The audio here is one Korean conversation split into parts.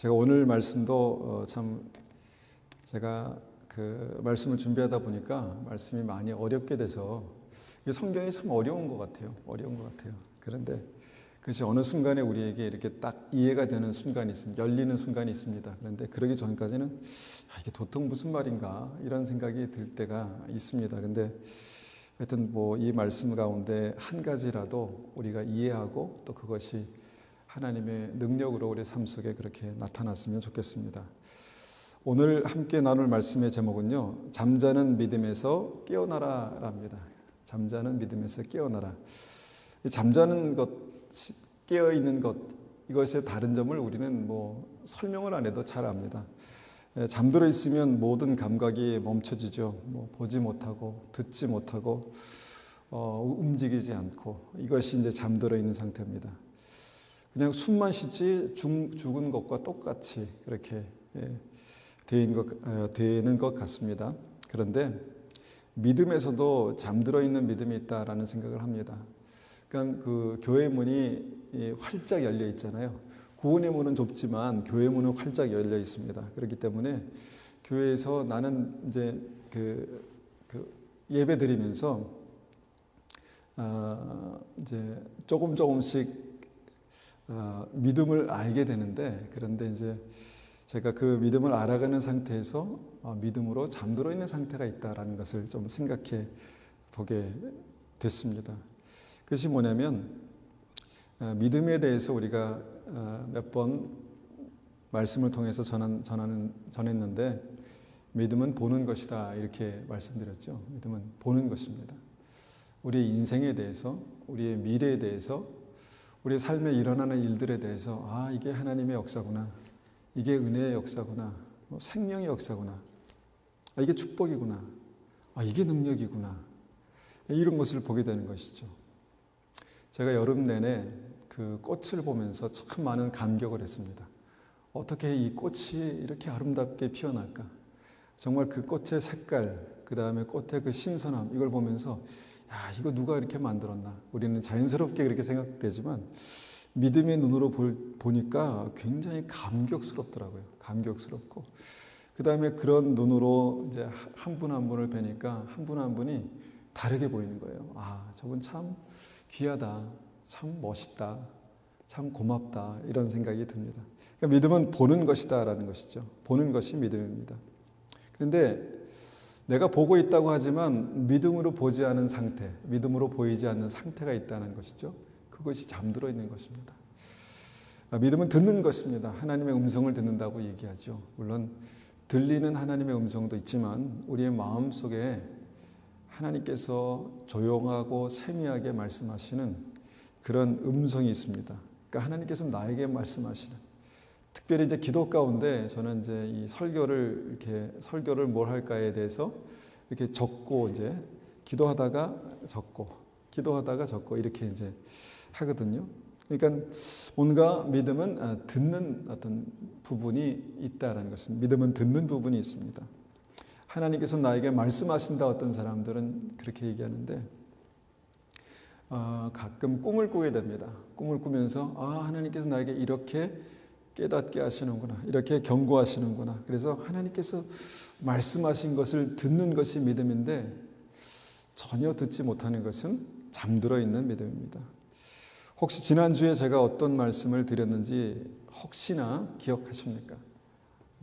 제가 오늘 말씀도 참 제가 그 말씀을 준비하다 보니까 말씀이 많이 어렵게 돼서 성경이 참 어려운 것 같아요. 그런데 그것이 어느 순간에 우리에게 이렇게 딱 이해가 되는 순간이 있습니다. 열리는 순간이 있습니다. 그런데 그러기 전까지는 이게 도통 무슨 말인가 이런 생각이 들 때가 있습니다. 근데 하여튼 이 말씀 가운데 한 가지라도 우리가 이해하고 또 그것이 하나님의 능력으로 우리 삶 속에 그렇게 나타났으면 좋겠습니다. 오늘 함께 나눌 말씀의 제목은요, 잠자는 믿음에서 깨어나라랍니다. 잠자는 믿음에서 깨어나라. 잠자는 것, 깨어있는 것, 이것의 다른 점을 우리는 설명을 안 해도 잘 압니다. 잠들어 있으면 모든 감각이 멈춰지죠. 보지 못하고 듣지 못하고 움직이지 않고, 이것이 이제 잠들어 있는 상태입니다. 그냥 숨만 쉬지 죽은 것과 똑같이 그렇게 되는 것 같습니다. 그런데 믿음에서도 잠들어 있는 믿음이 있다라는 생각을 합니다. 그러니까 그 교회 문이 활짝 열려 있잖아요. 구원의 문은 좁지만 교회 문은 활짝 열려 있습니다. 그렇기 때문에 교회에서 나는 이제 그 예배 드리면서 이제 조금씩 믿음을 알게 되는데, 그런데 이제 제가 그 믿음을 알아가는 상태에서 믿음으로 잠들어 있는 상태가 있다라는 것을 좀 생각해 보게 됐습니다. 그것이 뭐냐면 믿음에 대해서 우리가 몇 번 말씀을 통해서 전했는데, 믿음은 보는 것이다 이렇게 말씀드렸죠. 믿음은 보는 것입니다. 우리의 인생에 대해서, 우리의 미래에 대해서, 우리의 삶에 일어나는 일들에 대해서 이게 하나님의 역사구나, 이게 은혜의 역사구나, 생명의 역사구나, 이게 축복이구나, 이게 능력이구나, 이런 것을 보게 되는 것이죠. 제가 여름 내내 그 꽃을 보면서 참 많은 감격을 했습니다. 어떻게 이 꽃이 이렇게 아름답게 피어날까? 정말 그 꽃의 색깔, 그 다음에 꽃의 그 신선함, 이걸 보면서 이거 누가 이렇게 만들었나? 우리는 자연스럽게 그렇게 생각되지만 믿음의 눈으로 보니까 굉장히 감격스럽더라고요. 감격스럽고, 그 다음에 그런 눈으로 이제 한 분 한 분을 뵈니까 한 분 한 분이 다르게 보이는 거예요. 저분 참 귀하다, 참 멋있다, 참 고맙다, 이런 생각이 듭니다. 그러니까 믿음은 보는 것이다라는 것이죠. 보는 것이 믿음입니다. 그런데 내가 보고 있다고 하지만 믿음으로 보지 않은 상태, 믿음으로 보이지 않는 상태가 있다는 것이죠. 그것이 잠들어 있는 것입니다. 믿음은 듣는 것입니다. 하나님의 음성을 듣는다고 얘기하죠. 물론 들리는 하나님의 음성도 있지만 우리의 마음속에 하나님께서 조용하고 세미하게 말씀하시는 그런 음성이 있습니다. 그러니까 하나님께서 나에게 말씀하시는, 특별히 이제 기도 가운데 저는 이제 이 설교를 뭘 할까에 대해서 이렇게 적고, 이제 기도하다가 적고 이렇게 이제 하거든요. 그러니까 뭔가 믿음은 듣는 어떤 부분이 있다라는 것입니다. 믿음은 듣는 부분이 있습니다. 하나님께서 나에게 말씀하신다, 어떤 사람들은 그렇게 얘기하는데, 가끔 꿈을 꾸게 됩니다. 꿈을 꾸면서 하나님께서 나에게 이렇게 깨닫게 하시는구나, 이렇게 경고하시는구나. 그래서 하나님께서 말씀하신 것을 듣는 것이 믿음인데, 전혀 듣지 못하는 것은 잠들어 있는 믿음입니다. 혹시 지난주에 제가 어떤 말씀을 드렸는지 혹시나 기억하십니까?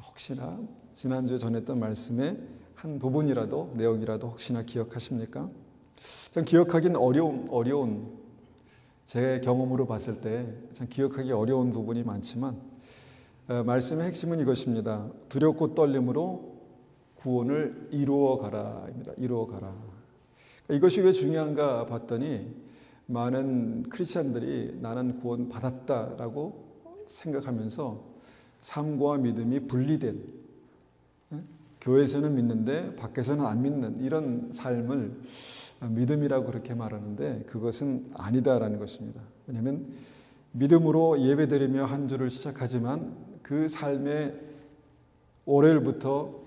혹시나 지난주에 전했던 말씀의 한 부분이라도, 내용이라도 혹시나 기억하십니까? 참 기억하기는 어려운, 제 경험으로 봤을 때 참 기억하기 어려운 부분이 많지만, 말씀의 핵심은 이것입니다. 두렵고 떨림으로 구원을 이루어 가라입니다. 이루어 가라. 이것이 왜 중요한가 봤더니, 많은 크리스찬들이 나는 구원 받았다라고 생각하면서 삶과 믿음이 분리된, 교회에서는 믿는데 밖에서는 안 믿는 이런 삶을 믿음이라고 그렇게 말하는데, 그것은 아니다라는 것입니다. 왜냐하면 믿음으로 예배드리며 한 주를 시작하지만 그 삶의 월요일부터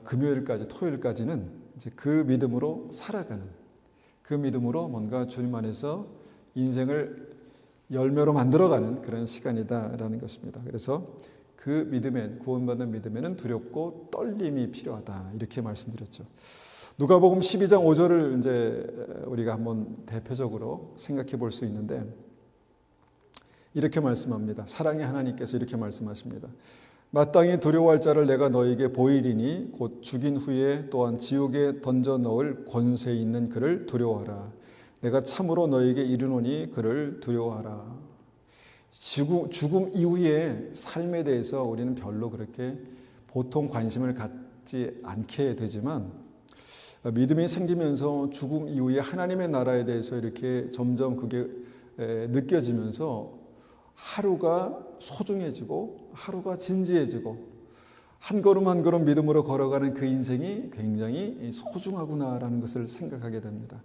금요일까지, 토요일까지는 이제 그 믿음으로 살아가는, 그 믿음으로 뭔가 주님 안에서 인생을 열매로 만들어가는 그런 시간이다라는 것입니다. 그래서 그 믿음에, 구원받는 믿음에는 두렵고 떨림이 필요하다. 이렇게 말씀드렸죠. 누가복음 12장 5절을 이제 우리가 한번 대표적으로 생각해 볼 수 있는데, 이렇게 말씀합니다. 사랑의 하나님께서 이렇게 말씀하십니다. 마땅히 두려워할 자를 내가 너에게 보이리니 곧 죽인 후에 또한 지옥에 던져 넣을 권세 있는 그를 두려워하라. 내가 참으로 너에게 이르노니 그를 두려워하라. 죽음 이후의 삶에 대해서 우리는 별로 그렇게 보통 관심을 갖지 않게 되지만, 믿음이 생기면서 죽음 이후에 하나님의 나라에 대해서 이렇게 점점 그게 느껴지면서 하루가 소중해지고 하루가 진지해지고 한 걸음 한 걸음 믿음으로 걸어가는 그 인생이 굉장히 소중하구나라는 것을 생각하게 됩니다.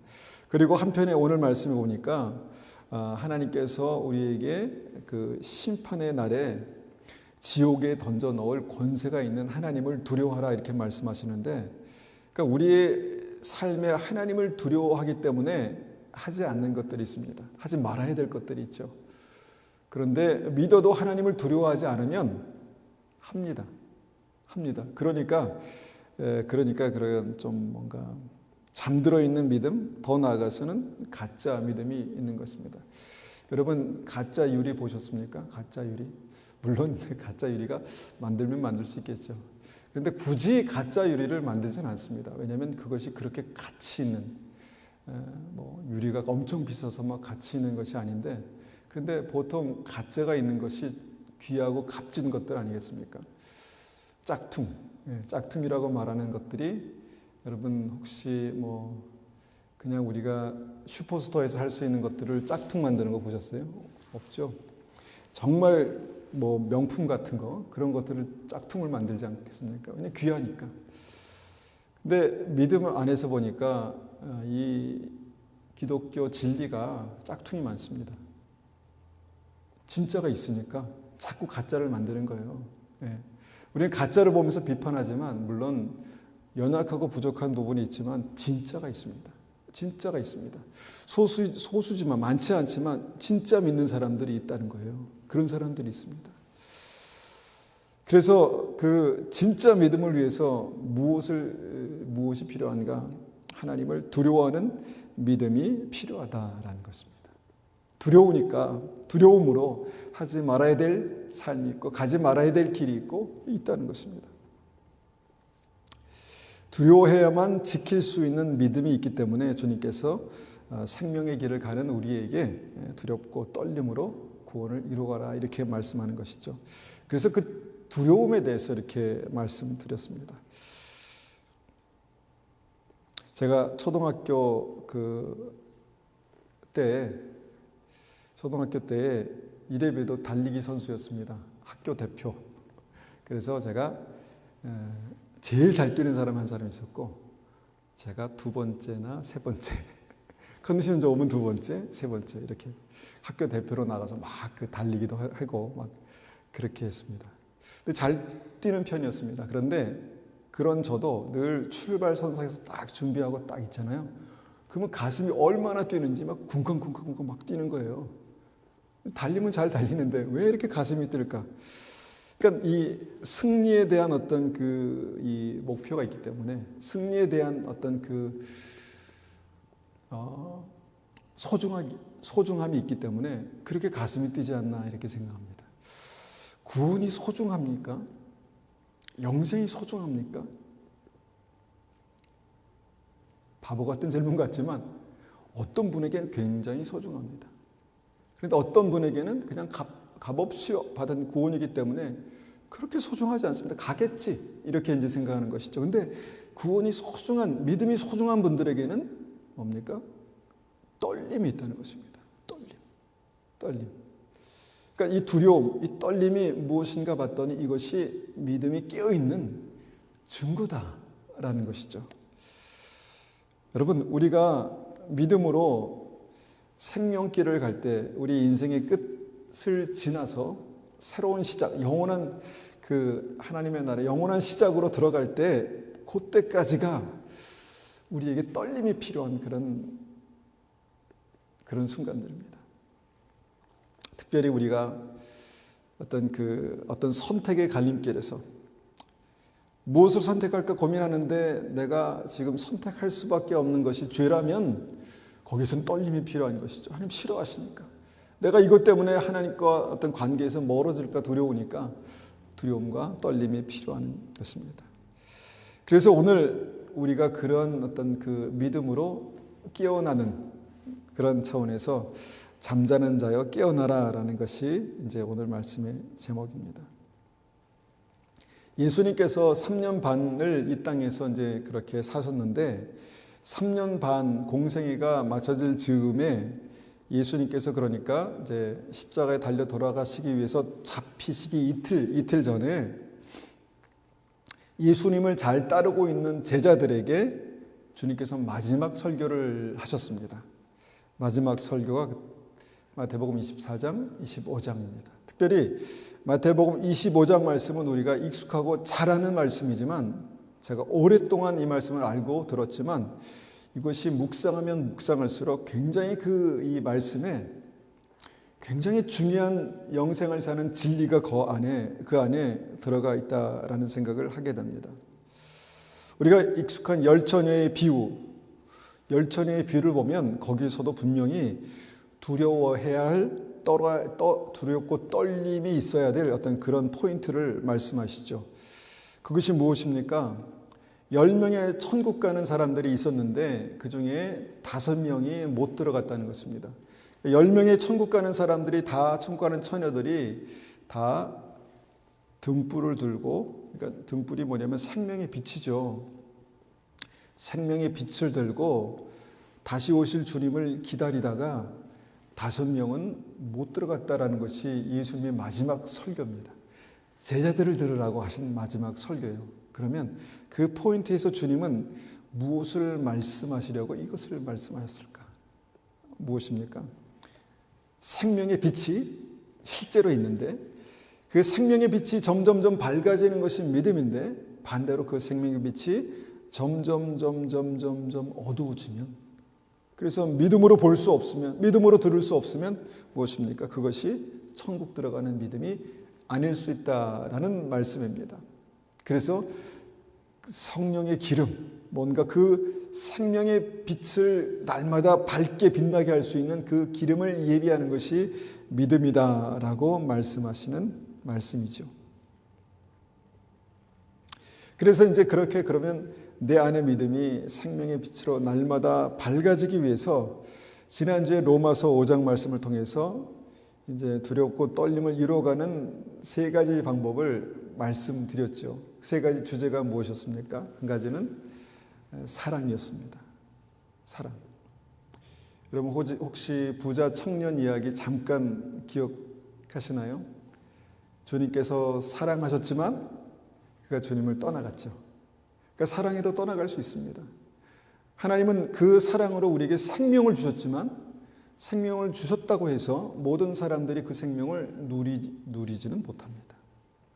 그리고 한편에 오늘 말씀에 보니까 하나님께서 우리에게 그 심판의 날에 지옥에 던져 넣을 권세가 있는 하나님을 두려워하라 이렇게 말씀하시는데, 그러니까 우리의 삶에 하나님을 두려워하기 때문에 하지 않는 것들이 있습니다. 하지 말아야 될 것들이 있죠. 그런데 믿어도 하나님을 두려워하지 않으면 합니다. 그러니까 그런 좀 뭔가 잠들어 있는 믿음, 더 나아가서는 가짜 믿음이 있는 것입니다. 여러분 가짜 유리 보셨습니까? 가짜 유리. 물론 가짜 유리가 만들면 만들 수 있겠죠. 그런데 굳이 가짜 유리를 만들지는 않습니다. 왜냐하면 그것이 그렇게 가치 있는 유리가 엄청 비싸서 막 가치 있는 것이 아닌데, 그런데 보통 가짜가 있는 것이 귀하고 값진 것들 아니겠습니까? 짝퉁, 짝퉁이라고 말하는 것들이 여러분 혹시 그냥 우리가 슈퍼스토어에서 할 수 있는 것들을 짝퉁 만드는 거 보셨어요? 없죠. 정말 명품 같은 거, 그런 것들을 짝퉁을 만들지 않겠습니까? 왜냐하면 귀하니까. 근데 믿음 안에서 보니까 이 기독교 진리가 짝퉁이 많습니다. 진짜가 있으니까 자꾸 가짜를 만드는 거예요. 우리는 가짜를 보면서 비판하지만 물론 연약하고 부족한 부분이 있지만 진짜가 있습니다. 진짜가 있습니다. 소수지만 많지 않지만 진짜 믿는 사람들이 있다는 거예요. 그런 사람들이 있습니다. 그래서 그 진짜 믿음을 위해서 무엇이 필요한가? 하나님을 두려워하는 믿음이 필요하다라는 것입니다. 두려우니까 두려움으로 하지 말아야 될 삶이 있고 가지 말아야 될 길이 있고 있다는 것입니다. 두려워해야만 지킬 수 있는 믿음이 있기 때문에 주님께서 생명의 길을 가는 우리에게 두렵고 떨림으로 구원을 이루어가라 이렇게 말씀하는 것이죠. 그래서 그 두려움에 대해서 이렇게 말씀드렸습니다. 제가 초등학교 때 이래봬도 달리기 선수였습니다. 학교 대표. 그래서 제가 제일 잘 뛰는 사람 한 사람 있었고, 제가 두 번째나 세 번째, 컨디션 좋으면 두 번째, 세 번째 이렇게 학교 대표로 나가서 막 달리기도 하고 막 그렇게 했습니다. 근데 잘 뛰는 편이었습니다. 그런데 그런 저도 늘 출발선상에서 딱 준비하고 딱 있잖아요. 그러면 가슴이 얼마나 뛰는지 막 쿵쾅쿵쾅쿵쾅 막 뛰는 거예요. 달리면 잘 달리는데 왜 이렇게 가슴이 뛸까? 그러니까 이 승리에 대한 어떤 이 목표가 있기 때문에, 승리에 대한 어떤 소중함이 있기 때문에 그렇게 가슴이 뛰지 않나 이렇게 생각합니다. 구원이 소중합니까? 영생이 소중합니까? 바보 같은 질문 같지만 어떤 분에게는 굉장히 소중합니다. 그런데 어떤 분에게는 그냥 값없이 받은 구원이기 때문에 그렇게 소중하지 않습니다. 가겠지 이렇게 이제 생각하는 것이죠. 근데 구원이 소중한, 믿음이 소중한 분들에게는 뭡니까? 떨림이 있다는 것입니다. 떨림. 그러니까 이 두려움, 이 떨림이 무엇인가 봤더니 이것이 믿음이 깨어있는 증거다라는 것이죠. 여러분, 우리가 믿음으로 생명길을 갈 때 우리 인생의 끝을 지나서 새로운 시작, 영원한 하나님의 나라, 영원한 시작으로 들어갈 때 그때까지가 우리에게 떨림이 필요한 그런 순간들입니다. 특별히 우리가 어떤 선택의 갈림길에서 무엇을 선택할까 고민하는데 내가 지금 선택할 수밖에 없는 것이 죄라면 거기서는 떨림이 필요한 것이죠. 하나님 싫어하시니까. 내가 이것 때문에 하나님과 어떤 관계에서 멀어질까 두려우니까 두려움과 떨림이 필요한 것입니다. 그래서 오늘 우리가 그런 어떤 그 믿음으로 깨어나는 그런 차원에서 잠자는 자여 깨어나라라는 것이 이제 오늘 말씀의 제목입니다. 예수님께서 3년 반을 이 땅에서 이제 그렇게 사셨는데 3년 반 공생애가 맞춰질 즈음에 예수님께서 그러니까 이제 십자가에 달려 돌아가시기 위해서 잡히시기 이틀 전에 예수님을 잘 따르고 있는 제자들에게 주님께서 마지막 설교를 하셨습니다. 마지막 설교가 마태복음 24장, 25장입니다. 특별히 마태복음 25장 말씀은 우리가 익숙하고 잘 아는 말씀이지만 제가 오랫동안 이 말씀을 알고 들었지만 이것이 묵상하면 묵상할수록 굉장히 이 말씀에 굉장히 중요한 영생을 사는 진리가 그 안에 들어가 있다라는 생각을 하게 됩니다. 우리가 익숙한 열처녀의 열처녀의 비유를 보면 거기서도 분명히 두려워해야 할 두렵고 떨림이 있어야 될 어떤 그런 포인트를 말씀하시죠. 그것이 무엇입니까? 10명의 천국 가는 사람들이 있었는데 그 중에 5명이 못 들어갔다는 것입니다. 10명의 천국 가는 사람들이 다 천국 가는 처녀들이 다 등불을 들고, 그러니까 등불이 뭐냐면 생명의 빛이죠. 생명의 빛을 들고 다시 오실 주님을 기다리다가 5명은 못 들어갔다라는 것이 예수님의 마지막 설교입니다. 제자들을 들으라고 하신 마지막 설교예요. 그러면 그 포인트에서 주님은 무엇을 말씀하시려고 이것을 말씀하셨을까? 무엇입니까? 생명의 빛이 실제로 있는데 그 생명의 빛이 점점점 밝아지는 것이 믿음인데 반대로 그 생명의 빛이 점점 어두워지면, 그래서 믿음으로 볼 수 없으면, 믿음으로 들을 수 없으면 무엇입니까? 그것이 천국 들어가는 믿음이 아닐 수 있다라는 말씀입니다. 그래서 성령의 기름, 뭔가 그 생명의 빛을 날마다 밝게 빛나게 할 수 있는 그 기름을 예비하는 것이 믿음이다라고 말씀하시는 말씀이죠. 그래서 이제 그렇게 그러면 내 안의 믿음이 생명의 빛으로 날마다 밝아지기 위해서 지난주에 로마서 5장 말씀을 통해서 이제 두렵고 떨림을 이뤄가는 3가지 방법을 말씀드렸죠. 3가지 주제가 무엇이었습니까? 한 가지는 사랑이었습니다. 사랑. 여러분 혹시 부자 청년 이야기 잠깐 기억하시나요? 주님께서 사랑하셨지만 그가 주님을 떠나갔죠. 그러니까 사랑해도 떠나갈 수 있습니다. 하나님은 그 사랑으로 우리에게 생명을 주셨지만 생명을 주셨다고 해서 모든 사람들이 그 생명을 누리지는 못합니다.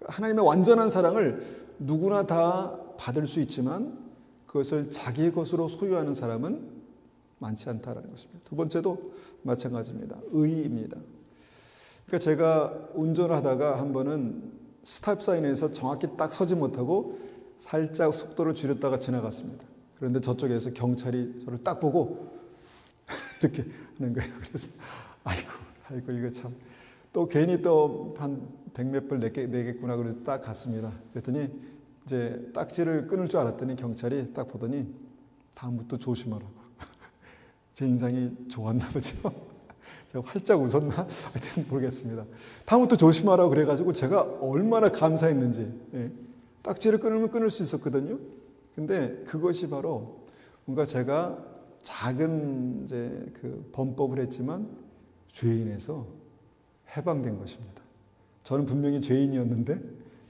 하나님의 완전한 사랑을 누구나 다 받을 수 있지만 그것을 자기의 것으로 소유하는 사람은 많지 않다는 것입니다. 두 번째도 마찬가지입니다. 의의입니다. 그러니까 제가 운전을 하다가 한 번은 스탑 사인에서 정확히 딱 서지 못하고 살짝 속도를 줄였다가 지나갔습니다. 그런데 저쪽에서 경찰이 저를 딱 보고 이렇게 하는 거예요. 그래서 아이고 이거 참 또 괜히 또 한 100몇 불 내겠구나 그래서 딱 갔습니다. 그랬더니 이제 딱지를 끊을 줄 알았더니 경찰이 딱 보더니 다음부터 조심하라고. 제 인상이 좋았나 보죠. 제가 활짝 웃었나? 하여튼 모르겠습니다. 다음부터 조심하라고 그래가지고 제가 얼마나 감사했는지. 예. 딱지를 끊으면 끊을 수 있었거든요. 근데 그것이 바로 뭔가 제가 작은 이제 그 범법을 했지만 죄인에서 해방된 것입니다. 저는 분명히 죄인이었는데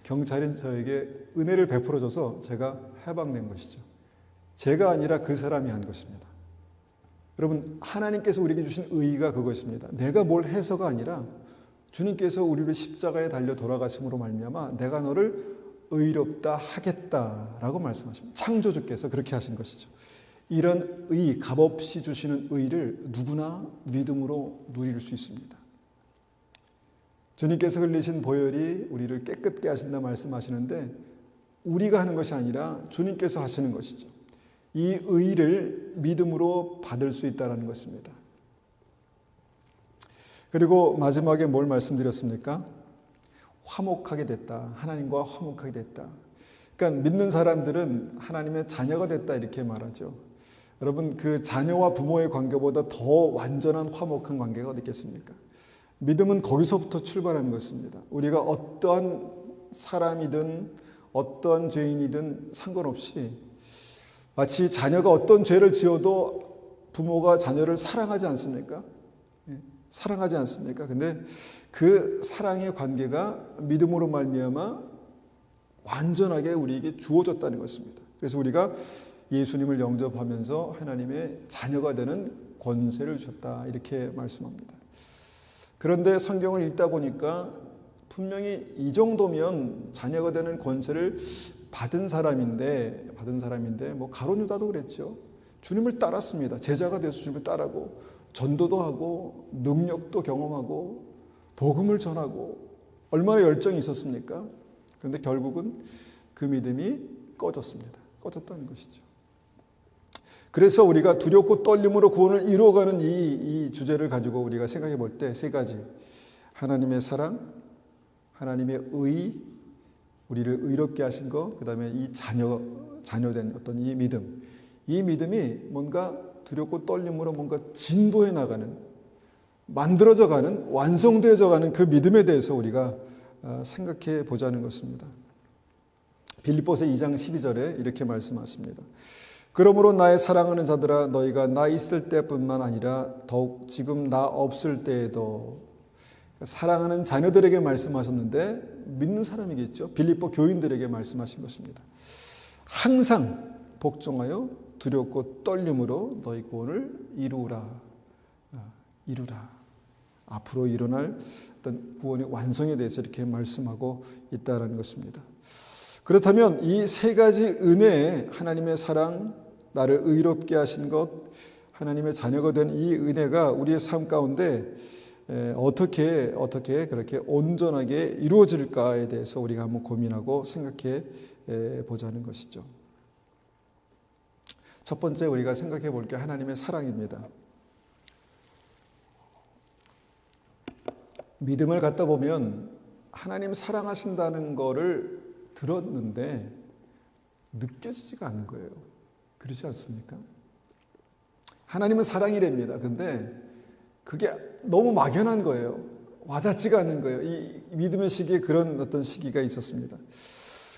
경찰이 저에게 은혜를 베풀어줘서 제가 해방된 것이죠. 제가 아니라 그 사람이 한 것입니다. 여러분, 하나님께서 우리에게 주신 의의가 그것입니다. 내가 뭘 해서가 아니라 주님께서 우리를 십자가에 달려 돌아가심으로 말미암아 내가 너를 의롭다 하겠다라고 말씀하십니다. 창조주께서 그렇게 하신 것이죠. 이런 의, 값없이 주시는 의를 누구나 믿음으로 누릴 수 있습니다. 주님께서 흘리신 보혈이 우리를 깨끗게 하신다 말씀하시는데 우리가 하는 것이 아니라 주님께서 하시는 것이죠. 이 의를 믿음으로 받을 수 있다는 것입니다. 그리고 마지막에 뭘 말씀드렸습니까? 화목하게 됐다. 하나님과 화목하게 됐다. 그러니까 믿는 사람들은 하나님의 자녀가 됐다 이렇게 말하죠. 여러분, 그 자녀와 부모의 관계보다 더 완전한 화목한 관계가 어디 있겠습니까? 믿음은 거기서부터 출발하는 것입니다. 우리가 어떠한 사람이든 어떠한 죄인이든 상관없이 마치 자녀가 어떤 죄를 지어도 부모가 자녀를 사랑하지 않습니까? 사랑하지 않습니까? 근데 그 사랑의 관계가 믿음으로 말미암아 완전하게 우리에게 주어졌다는 것입니다. 그래서 우리가 예수님을 영접하면서 하나님의 자녀가 되는 권세를 주셨다 이렇게 말씀합니다. 그런데 성경을 읽다 보니까 분명히 이 정도면 자녀가 되는 권세를 받은 사람인데 뭐 가룟 유다도 그랬죠. 주님을 따랐습니다. 제자가 되어서 주님을 따르고 전도도 하고 능력도 경험하고 복음을 전하고 얼마나 열정이 있었습니까? 그런데 결국은 그 믿음이 꺼졌습니다. 꺼졌다는 것이죠. 그래서 우리가 두렵고 떨림으로 구원을 이루어가는 이 주제를 가지고 우리가 생각해 볼 때 세 가지, 하나님의 사랑, 하나님의 의, 우리를 의롭게 하신 것, 그 다음에 이 자녀된 어떤 이 믿음이 뭔가 두렵고 떨림으로 뭔가 진보해 나가는, 만들어져 가는, 완성되어져 가는 그 믿음에 대해서 우리가 생각해 보자는 것입니다. 빌립보서 2장 12절에 이렇게 말씀하십니다. 그러므로 나의 사랑하는 자들아, 너희가 나 있을 때뿐만 아니라 더욱 지금 나 없을 때에도, 사랑하는 자녀들에게 말씀하셨는데 믿는 사람이겠죠. 빌립보 교인들에게 말씀하신 것입니다. 항상 복종하여 두렵고 떨림으로 너희 구원을 이루라. 앞으로 일어날 어떤 구원의 완성에 대해서 이렇게 말씀하고 있다는 것입니다. 그렇다면 이 세 가지 은혜, 하나님의 사랑, 나를 의롭게 하신 것, 하나님의 자녀가 된 이 은혜가 우리의 삶 가운데 어떻게 그렇게 온전하게 이루어질까에 대해서 우리가 한번 고민하고 생각해 보자는 것이죠. 첫 번째 우리가 생각해 볼 게 하나님의 사랑입니다. 믿음을 갖다 보면 하나님 사랑하신다는 거를 들었는데 느껴지지가 않는 거예요. 그렇지 않습니까? 하나님은 사랑이랍니다. 근데 그게 너무 막연한 거예요. 와닿지가 않는 거예요. 이 믿음의 시기에 그런 어떤 시기가 있었습니다.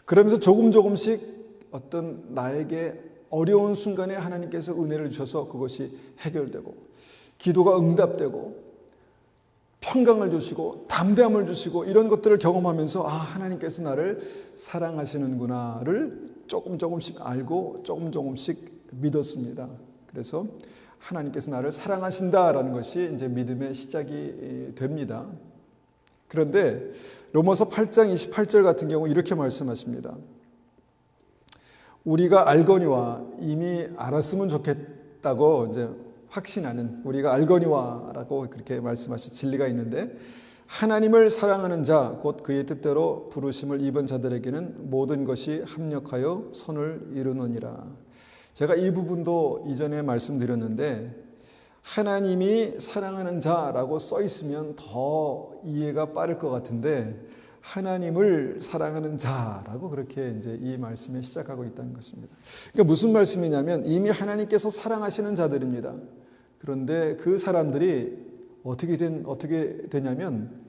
그러면서 조금씩 어떤 나에게 어려운 순간에 하나님께서 은혜를 주셔서 그것이 해결되고 기도가 응답되고 평강을 주시고 담대함을 주시고 이런 것들을 경험하면서 하나님께서 나를 사랑하시는구나를 조금씩 알고 조금씩 믿었습니다. 그래서 하나님께서 나를 사랑하신다라는 것이 이제 믿음의 시작이 됩니다. 그런데 로마서 8장 28절 같은 경우 이렇게 말씀하십니다. 우리가 알거니와 이미 알았으면 좋겠다고 이제 확신하는, 우리가 알거니와라고 그렇게 말씀하신 진리가 있는데, 하나님을 사랑하는 자, 곧 그의 뜻대로 부르심을 입은 자들에게는 모든 것이 합력하여 선을 이루느니라. 제가 이 부분도 이전에 말씀드렸는데, 하나님이 사랑하는 자라고 써 있으면 더 이해가 빠를 것 같은데, 하나님을 사랑하는 자라고 그렇게 이제 이 말씀에 시작하고 있다는 것입니다. 그러니까 무슨 말씀이냐면 이미 하나님께서 사랑하시는 자들입니다. 그런데 그 사람들이 어떻게 되냐면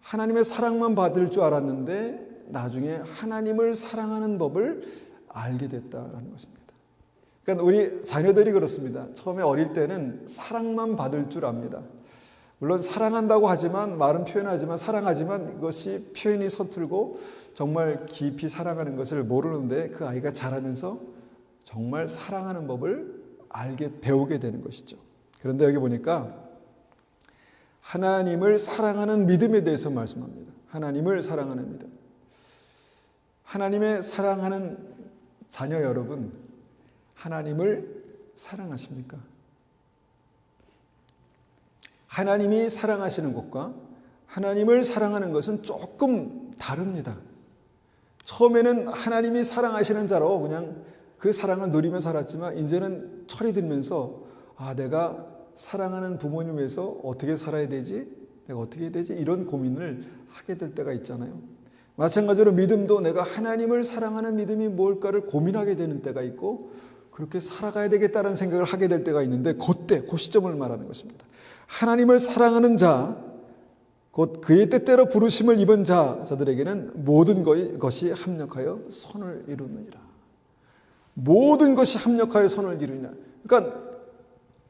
하나님의 사랑만 받을 줄 알았는데 나중에 하나님을 사랑하는 법을 알게 됐다라는 것입니다. 그러니까 우리 자녀들이 그렇습니다. 처음에 어릴 때는 사랑만 받을 줄 압니다. 물론 사랑한다고 하지만, 말은 표현하지만 사랑하지만 이것이 표현이 서툴고 정말 깊이 사랑하는 것을 모르는데 그 아이가 자라면서 정말 사랑하는 법을 배우게 되는 것이죠. 그런데 여기 보니까 하나님을 사랑하는 믿음에 대해서 말씀합니다. 하나님을 사랑하는 믿음. 하나님의 사랑하는 자녀 여러분, 하나님을 사랑하십니까? 하나님이 사랑하시는 것과 하나님을 사랑하는 것은 조금 다릅니다. 처음에는 하나님이 사랑하시는 자로 그냥 그 사랑을 누리며 살았지만 이제는 철이 들면서 내가 사랑하는 부모님 위해서 어떻게 살아야 되지? 내가 어떻게 해야 되지? 이런 고민을 하게 될 때가 있잖아요. 마찬가지로 믿음도 내가 하나님을 사랑하는 믿음이 뭘까를 고민하게 되는 때가 있고 그렇게 살아가야 되겠다는 생각을 하게 될 때가 있는데 그때 그 시점을 말하는 것입니다. 하나님을 사랑하는 자, 곧 그의 뜻대로 부르심을 입은 자들에게는 모든 것이 합력하여 선을 이루느니라. 모든 것이 합력하여 선을 이루느니라. 그러니까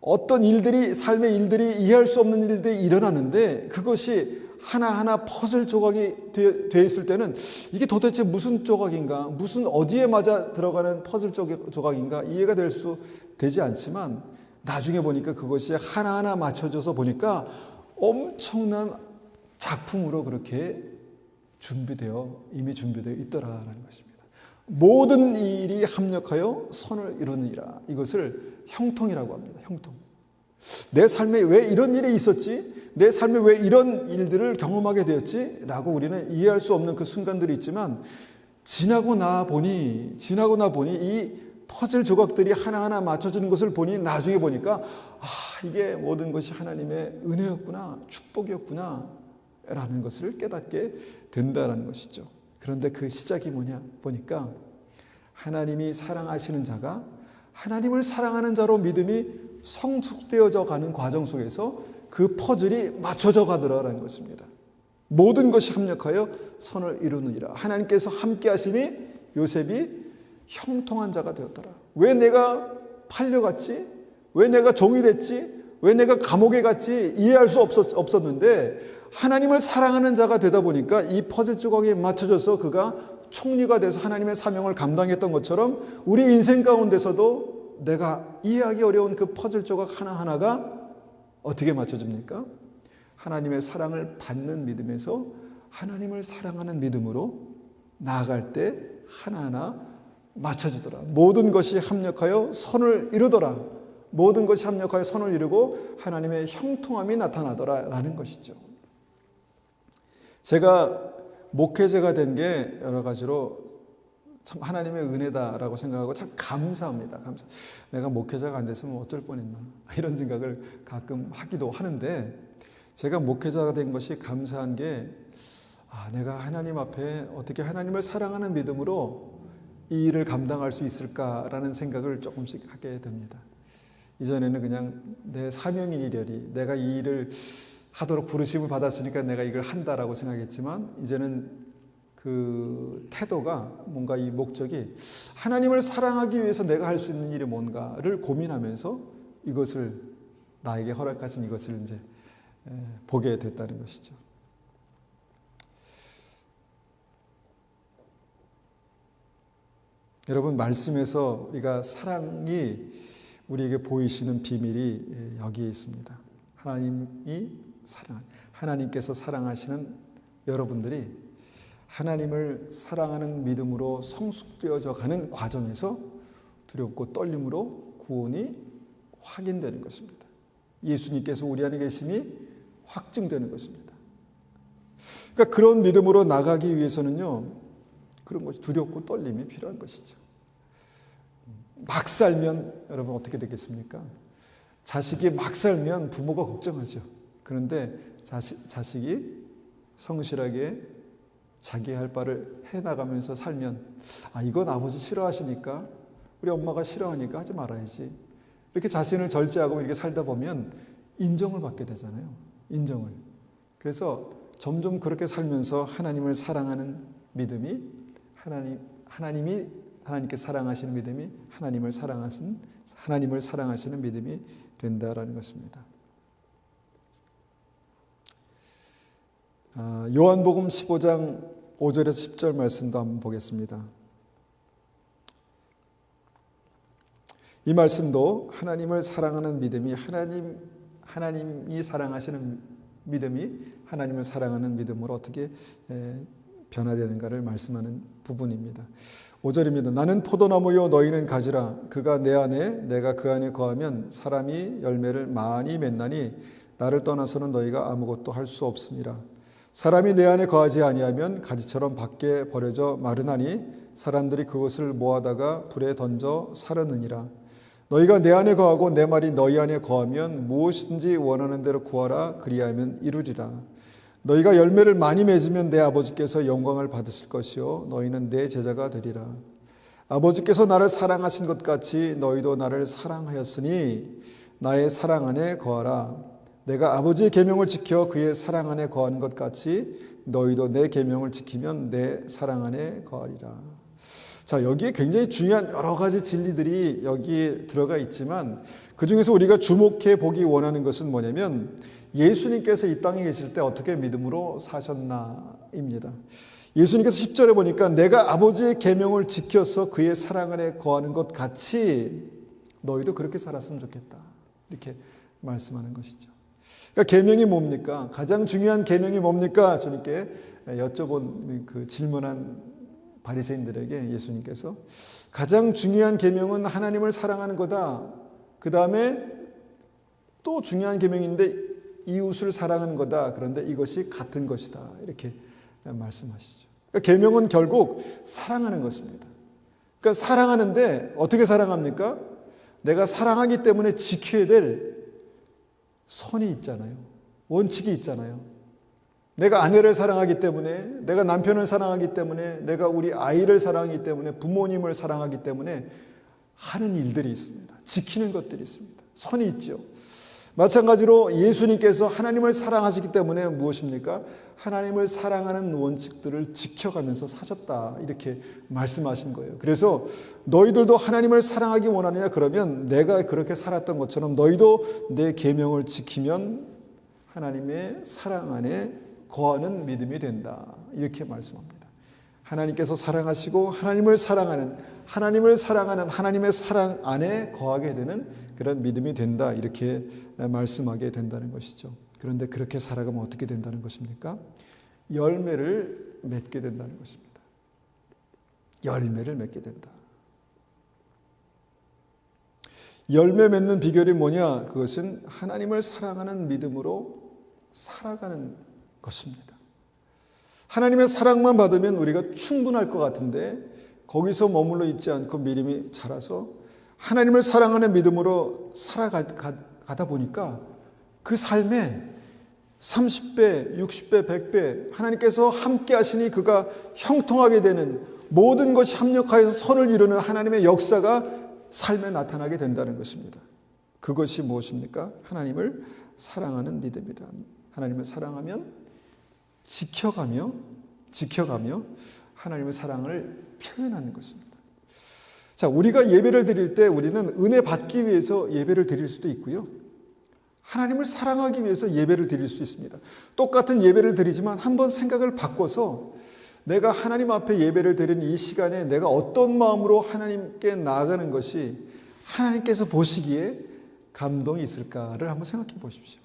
어떤 일들이, 삶의 일들이, 이해할 수 없는 일들이 일어나는데 그것이 하나하나 퍼즐 조각이 되어 있을 때는 이게 도대체 무슨 조각인가, 무슨 어디에 맞아 들어가는 퍼즐 조각인가 이해가 되지 않지만 나중에 보니까 그것이 하나하나 맞춰져서 보니까 엄청난 작품으로 그렇게 이미 준비되어 있더라라는 것입니다. 모든 일이 합력하여 선을 이루느니라. 이것을 형통이라고 합니다. 형통. 내 삶에 왜 이런 일이 있었지? 내 삶에 왜 이런 일들을 경험하게 되었지? 라고 우리는 이해할 수 없는 그 순간들이 있지만 지나고 나 보니 이 퍼즐 조각들이 하나하나 맞춰지는 것을 보니 나중에 보니까 이게 모든 것이 하나님의 은혜였구나, 축복이었구나 라는 것을 깨닫게 된다는 것이죠. 그런데 그 시작이 뭐냐 보니까 하나님이 사랑하시는 자가 하나님을 사랑하는 자로 믿음이 성숙되어져 가는 과정 속에서 그 퍼즐이 맞춰져 가더라라는 것입니다. 모든 것이 합력하여 선을 이루느니라. 하나님께서 함께 하시니 요셉이 형통한 자가 되었더라. 왜 내가 팔려갔지? 왜 내가 종이 됐지? 왜 내가 감옥에 갔지? 이해할 수 없었는데 하나님을 사랑하는 자가 되다 보니까 이 퍼즐 조각에 맞춰져서 그가 총리가 돼서 하나님의 사명을 감당했던 것처럼 우리 인생 가운데서도 내가 이해하기 어려운 그 퍼즐 조각 하나하나가 어떻게 맞춰집니까? 하나님의 사랑을 받는 믿음에서 하나님을 사랑하는 믿음으로 나아갈 때 하나하나 맞춰지더라. 모든 것이 합력하여 선을 이루더라. 모든 것이 합력하여 선을 이루고 하나님의 형통함이 나타나더라 라는 것이죠. 제가 목회자가 된 게 여러 가지로 참 하나님의 은혜다라고 생각하고 참 감사합니다. 내가 목회자가 안 됐으면 어쩔 뻔했나 이런 생각을 가끔 하기도 하는데 제가 목회자가 된 것이 감사한 게 내가 하나님 앞에 어떻게 하나님을 사랑하는 믿음으로 이 일을 감당할 수 있을까라는 생각을 조금씩 하게 됩니다. 이전에는 그냥 내 사명인 일이리 내가 이 일을 하도록 부르심을 받았으니까 내가 이걸 한다라고 생각했지만 이제는 그 태도가 뭔가 이 목적이 하나님을 사랑하기 위해서 내가 할 수 있는 일이 뭔가를 고민하면서 이것을 나에게 허락하신 이것을 이제 보게 됐다는 것이죠. 여러분 말씀에서 우리가 사랑이 우리에게 보이시는 비밀이 여기에 있습니다. 하나님께서 사랑하시는 여러분들이 하나님을 사랑하는 믿음으로 성숙되어져 가는 과정에서 두렵고 떨림으로 구원이 확인되는 것입니다. 예수님께서 우리 안에 계심이 확증되는 것입니다. 그러니까 그런 믿음으로 나가기 위해서는요, 그런 것이 두렵고 떨림이 필요한 것이죠. 막 살면 여러분 어떻게 되겠습니까? 자식이 막 살면 부모가 걱정하죠. 그런데 자식이 성실하게 자기 할 바를 해나가면서 살면 이건 아버지 싫어하시니까 우리 엄마가 싫어하니까 하지 말아야지. 이렇게 자신을 절제하고 이렇게 살다 보면 인정을 받게 되잖아요. 인정을. 그래서 점점 그렇게 살면서 하나님을 사랑하는 믿음이 하나님께 사랑하시는 믿음이 하나님을 사랑하시는 믿음이 된다라는 것입니다. 요한복음 15장 5절에서 10절 말씀도 한번 보겠습니다. 이 말씀도 하나님을 사랑하는 믿음이 하나님이 사랑하시는 믿음이 하나님을 사랑하는 믿음으로 어떻게 변화되는가를 말씀하는 부분입니다. 5절입니다. 나는 포도나무요 너희는 가지라. 그가 내 안에 내가 그 안에 거하면 사람이 열매를 많이 맺나니 나를 떠나서는 너희가 아무것도 할 수 없음이라. 사람이 내 안에 거하지 아니하면 가지처럼 밖에 버려져 마르나니 사람들이 그것을 모아다가 불에 던져 사르느니라. 너희가 내 안에 거하고 내 말이 너희 안에 거하면 무엇이든지 원하는 대로 구하라 그리하면 이루리라. 너희가 열매를 많이 맺으면 내 아버지께서 영광을 받으실 것이요 너희는 내 제자가 되리라. 아버지께서 나를 사랑하신 것 같이 너희도 나를 사랑하였으니 나의 사랑 안에 거하라. 내가 아버지의 계명을 지켜 그의 사랑 안에 거하는 것 같이 너희도 내 계명을 지키면 내 사랑 안에 거하리라. 자, 여기에 굉장히 중요한 여러 가지 진리들이 여기에 들어가 있지만 그중에서 우리가 주목해 보기 원하는 것은 뭐냐면 예수님께서 이 땅에 계실 때 어떻게 믿음으로 사셨나입니다. 예수님께서 10절에 보니까 내가 아버지의 계명을 지켜서 그의 사랑 안에 거하는 것 같이 너희도 그렇게 살았으면 좋겠다. 이렇게 말씀하는 것이죠. 그러니까 계명이 뭡니까? 가장 중요한 계명이 뭡니까? 주님께 여쭤본 그 질문한 바리새인들에게 예수님께서 가장 중요한 계명은 하나님을 사랑하는 거다. 그 다음에 또 중요한 계명인데 이웃을 사랑하는 거다. 그런데 이것이 같은 것이다. 이렇게 말씀하시죠. 그러니까 계명은 결국 사랑하는 것입니다. 그러니까 사랑하는데 어떻게 사랑합니까? 내가 사랑하기 때문에 지켜야 될 선이 있잖아요. 원칙이 있잖아요. 내가 아내를 사랑하기 때문에, 내가 남편을 사랑하기 때문에, 내가 우리 아이를 사랑하기 때문에, 부모님을 사랑하기 때문에 하는 일들이 있습니다. 지키는 것들이 있습니다. 선이 있죠. 마찬가지로 예수님께서 하나님을 사랑하시기 때문에 무엇입니까? 하나님을 사랑하는 원칙들을 지켜가면서 사셨다. 이렇게 말씀하신 거예요. 그래서 너희들도 하나님을 사랑하기 원하느냐? 그러면 내가 그렇게 살았던 것처럼 너희도 내 계명을 지키면 하나님의 사랑 안에 거하는 믿음이 된다. 이렇게 말씀합니다. 하나님께서 사랑하시고 하나님을 사랑하는 하나님의 사랑 안에 거하게 되는 그런 믿음이 된다. 이렇게 말씀하게 된다는 것이죠. 그런데 그렇게 살아가면 어떻게 된다는 것입니까? 열매를 맺게 된다는 것입니다. 열매를 맺게 된다. 열매 맺는 비결이 뭐냐? 그것은 하나님을 사랑하는 믿음으로 살아가는 것입니다. 하나님의 사랑만 받으면 우리가 충분할 것 같은데 거기서 머물러 있지 않고 믿음이 자라서 하나님을 사랑하는 믿음으로 살아가다 보니까 그 삶에 30배, 60배, 100배 하나님께서 함께 하시니 그가 형통하게 되는 모든 것이 합력하여서 선을 이루는 하나님의 역사가 삶에 나타나게 된다는 것입니다. 그것이 무엇입니까? 하나님을 사랑하는 믿음이다. 하나님을 사랑하면 지켜가며 하나님의 사랑을 표현하는 것입니다. 자, 우리가 예배를 드릴 때 우리는 은혜 받기 위해서 예배를 드릴 수도 있고요. 하나님을 사랑하기 위해서 예배를 드릴 수 있습니다. 똑같은 예배를 드리지만 한번 생각을 바꿔서 내가 하나님 앞에 예배를 드리는 이 시간에 내가 어떤 마음으로 하나님께 나아가는 것이 하나님께서 보시기에 감동이 있을까를 한번 생각해 보십시오.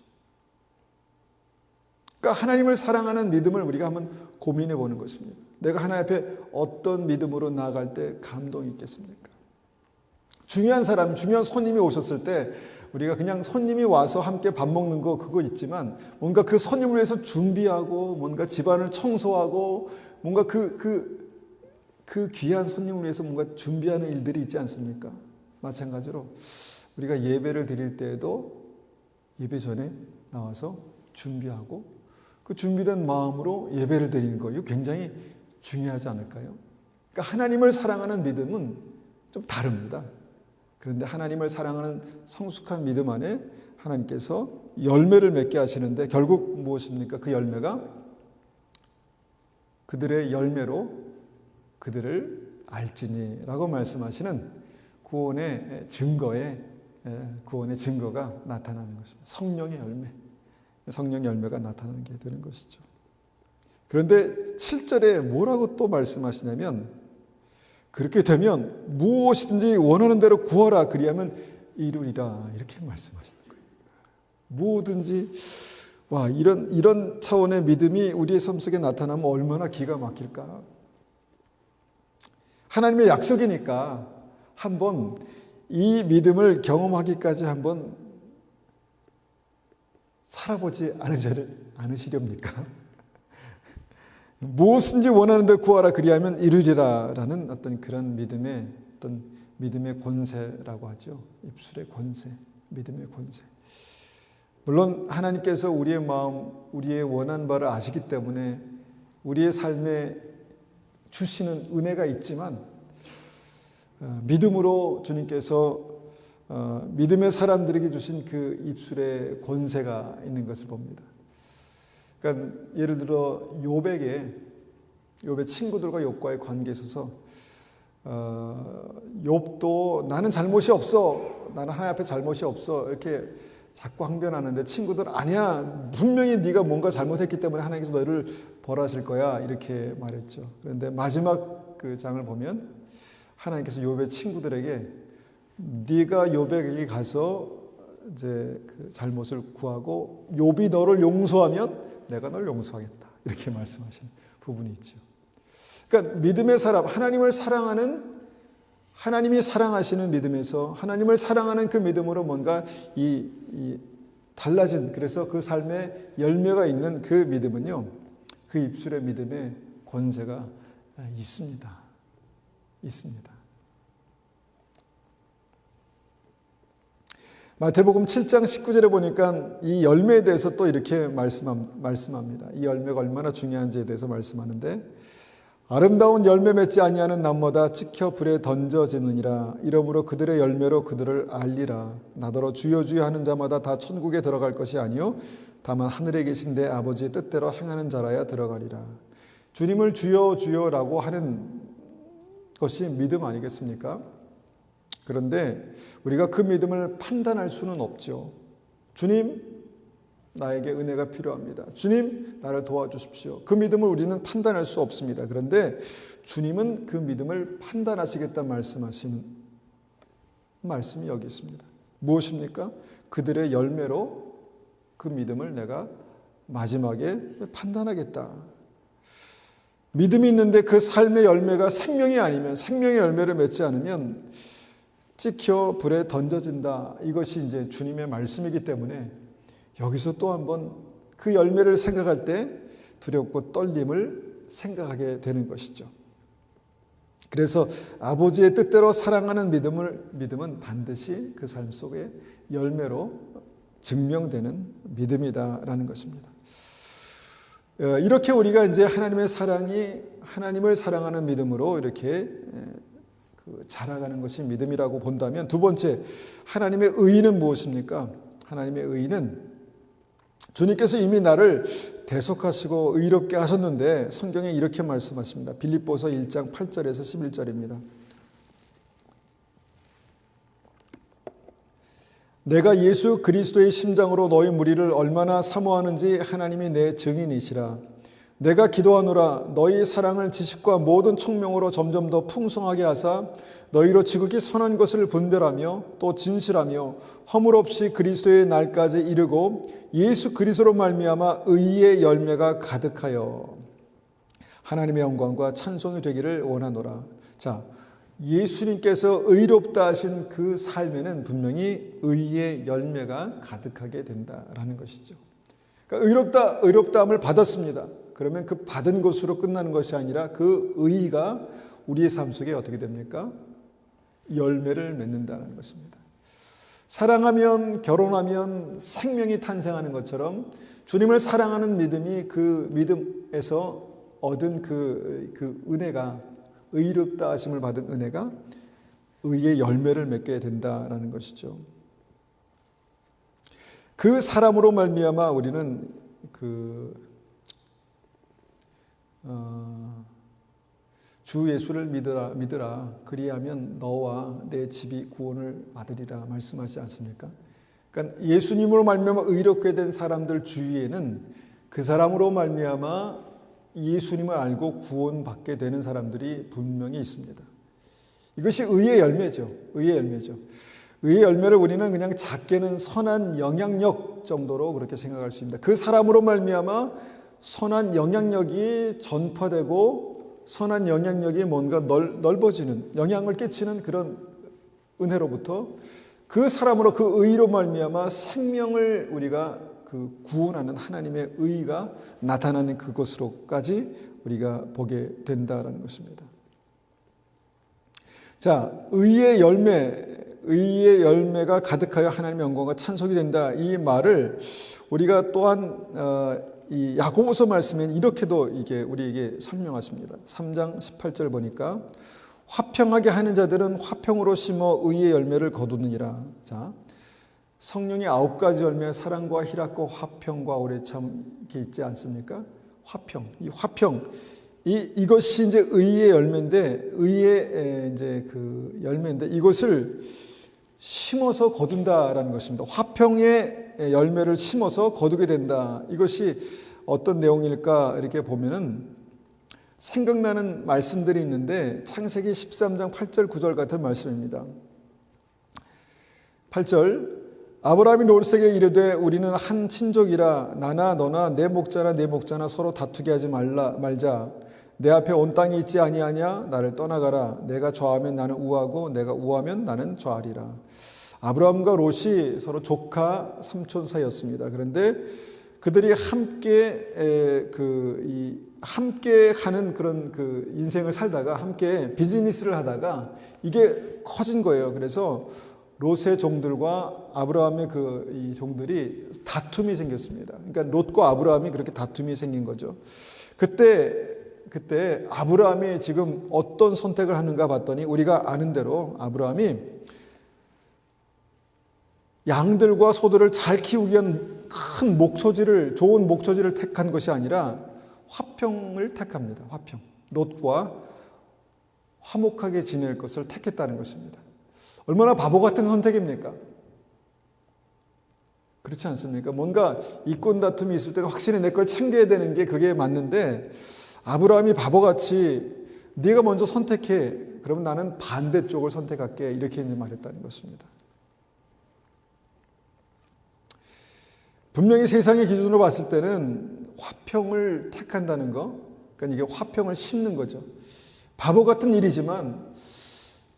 그러니까 하나님을 사랑하는 믿음을 우리가 한번 고민해 보는 것입니다. 내가 하나님 앞에 어떤 믿음으로 나아갈 때 감동이 있겠습니까? 중요한 사람, 중요한 손님이 오셨을 때 우리가 그냥 손님이 와서 함께 밥 먹는 거 그거 있지만 뭔가 그 손님을 위해서 준비하고 뭔가 집안을 청소하고 뭔가 그 귀한 손님을 위해서 뭔가 준비하는 일들이 있지 않습니까? 마찬가지로 우리가 예배를 드릴 때에도 예배 전에 나와서 준비하고 그 준비된 마음으로 예배를 드리는 거 이거 굉장히 중요하지 않을까요? 그러니까 하나님을 사랑하는 믿음은 좀 다릅니다. 그런데 하나님을 사랑하는 성숙한 믿음 안에 하나님께서 열매를 맺게 하시는데 결국 무엇입니까? 그 열매가 그들의 열매로 그들을 알지니라고 말씀하시는 구원의 증거가 나타나는 것입니다. 성령의 열매. 성령 열매가 나타나는 게 되는 것이죠. 그런데 7절에 뭐라고 또 말씀하시냐면 그렇게 되면 무엇이든지 원하는 대로 구하라 그리하면 이루리라 이렇게 말씀하시는 거예요. 뭐든지 와 이런 차원의 믿음이 우리의 삶 속에 나타나면 얼마나 기가 막힐까. 하나님의 약속이니까 한번 이 믿음을 경험하기까지 한번 살아보지 않으시렵니까? 무엇인지 원하는 데 구하라 그리하면 이루리라라는 어떤 그런 믿음의 권세라고 하죠. 입술의 권세, 믿음의 권세. 물론 하나님께서 우리의 마음, 우리의 원하는 바를 아시기 때문에 우리의 삶에 주시는 은혜가 있지만 믿음으로 주님께서 믿음의 사람들에게 주신 그 입술의 권세가 있는 것을 봅니다. 그러니까 예를 들어 욥의 친구들과 욥과의 관계에 있어서 욥도 나는 잘못이 없어, 나는 하나님 앞에 잘못이 없어 이렇게 자꾸 항변하는데 친구들 아니야, 분명히 네가 뭔가 잘못했기 때문에 하나님께서 너를 벌하실 거야 이렇게 말했죠. 그런데 마지막 그 장을 보면 하나님께서 욥의 친구들에게 네가 욥에게 가서 이제 그 잘못을 구하고 욥이 너를 용서하면 내가 널 용서하겠다 이렇게 말씀하신 부분이 있죠. 그러니까 믿음의 사람, 하나님을 사랑하는, 하나님이 사랑하시는 믿음에서 하나님을 사랑하는 그 믿음으로 뭔가 달라진, 그래서 그 삶에 열매가 있는 그 믿음은요, 그 입술의 믿음의 권세가 있습니다. 마태복음 7장 19절에 보니까 이 열매에 대해서 또 이렇게 말씀합니다. 이 열매가 얼마나 중요한지에 대해서 말씀하는데, 아름다운 열매 맺지 아니하는 나무마다 찍혀 불에 던져지느니라. 이러므로 그들의 열매로 그들을 알리라. 나더러 주여 주여 하는 자마다 다 천국에 들어갈 것이 아니요 다만 하늘에 계신 내 아버지의 뜻대로 행하는 자라야 들어가리라. 주님을 주여 주여라고 하는 것이 믿음 아니겠습니까? 그런데 우리가 그 믿음을 판단할 수는 없죠. 주님, 나에게 은혜가 필요합니다. 주님, 나를 도와주십시오. 그 믿음을 우리는 판단할 수 없습니다. 그런데 주님은 그 믿음을 판단하시겠다 말씀하시는 말씀이 여기 있습니다. 무엇입니까? 그들의 열매로 그 믿음을 내가 마지막에 판단하겠다. 믿음이 있는데 그 삶의 열매가 생명이 아니면, 생명의 열매를 맺지 않으면 찍혀 불에 던져진다. 이것이 이제 주님의 말씀이기 때문에 여기서 또 한번 그 열매를 생각할 때 두렵고 떨림을 생각하게 되는 것이죠. 그래서 아버지의 뜻대로 사랑하는 믿음은 반드시 그 삶 속에 열매로 증명되는 믿음이다라는 것입니다. 이렇게 우리가 이제 하나님의 사랑이 하나님을 사랑하는 믿음으로 이렇게 자라가는 것이 믿음이라고 본다면, 두 번째, 하나님의 의의는 무엇입니까? 하나님의 의의는 주님께서 이미 나를 대속하시고 의롭게 하셨는데 성경에 이렇게 말씀하십니다. 빌립보서 1장 8절에서 11절입니다. 내가 예수 그리스도의 심장으로 너희 무리를 얼마나 사모하는지 하나님이 내 증인이시라. 내가 기도하노라. 너희 사랑을 지식과 모든 총명으로 점점 더 풍성하게 하사 너희로 지극히 선한 것을 분별하며 또 진실하며 허물 없이 그리스도의 날까지 이르고 예수 그리스도로 말미암아 의의 열매가 가득하여 하나님의 영광과 찬송이 되기를 원하노라. 자, 예수님께서 의롭다 하신 그 삶에는 분명히 의의 열매가 가득하게 된다라는 것이죠. 그러니까 의롭다함을 받았습니다. 그러면 그 받은 것으로 끝나는 것이 아니라 그 의의가 우리의 삶 속에 어떻게 됩니까? 열매를 맺는다는 것입니다. 사랑하면, 결혼하면 생명이 탄생하는 것처럼 주님을 사랑하는 믿음이 그 믿음에서 얻은 그 은혜가, 의롭다 하심을 받은 은혜가 의의 열매를 맺게 된다라는 것이죠. 그 사람으로 말미암아 우리는 주 예수를 믿으라. 그리하면 너와 내 집이 구원을 받으리라 말씀하지 않습니까? 그러니까 예수님으로 말미암아 의롭게 된 사람들 주위에는 그 사람으로 말미암아 예수님을 알고 구원받게 되는 사람들이 분명히 있습니다. 이것이 의의 열매죠. 의의 열매죠. 의의 열매를 우리는 그냥 작게는 선한 영향력 정도로 그렇게 생각할 수 있습니다. 그 사람으로 말미암아 선한 영향력이 전파되고 선한 영향력이 뭔가 넓어지는, 영향을 끼치는 그런 은혜로부터 그 사람으로 그 의로 말미암아 생명을 우리가 구원하는 하나님의 의가 나타나는 그것으로까지 우리가 보게 된다라는 것입니다. 자, 의의 열매가 가득하여 하나님의 영광과 찬송이 된다. 이 말을 우리가 또한 이 야고보서 말씀에는 이렇게도 이게 우리에게 설명하십니다. 3장 18절 보니까 화평하게 하는 자들은 화평으로 심어 의의 열매를 거두느니라. 자, 성령의 9가지 열매, 사랑과 희락과 화평과 오래 참게 있지 않습니까? 화평, 이 화평, 이것이 이제 의의 열매인데, 의의 이제 그 열매인데, 이것을 심어서 거둔다라는 것입니다. 화평의 열매를 심어서 거두게 된다. 이것이 어떤 내용일까 이렇게 보면은 생각나는 말씀들이 있는데, 창세기 13장 8절 9절 같은 말씀입니다. 8절, 아브라함이 롯에게 이르되 우리는 한 친족이라 나나 너나 내 목자나 서로 다투게 하지 말자. 내 앞에 온 땅이 있지 아니하냐? 나를 떠나가라. 내가 좌하면 나는 우하고 내가 우하면 나는 좌하리라. 아브라함과 롯이 서로 조카 삼촌 사이였습니다. 그런데 그들이 함께 하는 그런 그 인생을 살다가 함께 비즈니스를 하다가 이게 커진 거예요. 그래서 롯의 종들과 아브라함의 이 종들이 다툼이 생겼습니다. 그러니까 롯과 아브라함이 그렇게 다툼이 생긴 거죠. 그때 아브라함이 지금 어떤 선택을 하는가 봤더니 우리가 아는 대로 아브라함이 양들과 소들을 잘 키우기 위한 좋은 목초지를 택한 것이 아니라 화평을 택합니다. 화평. 롯과 화목하게 지낼 것을 택했다는 것입니다. 얼마나 바보 같은 선택입니까? 그렇지 않습니까? 뭔가 이권 다툼이 있을 때 확실히 내 걸 챙겨야 되는 게 그게 맞는데 아브라함이 바보같이 네가 먼저 선택해. 그러면 나는 반대쪽을 선택할게. 이렇게 이제 말했다는 것입니다. 분명히 세상의 기준으로 봤을 때는 화평을 택한다는 거, 그러니까 이게 화평을 심는 거죠. 바보 같은 일이지만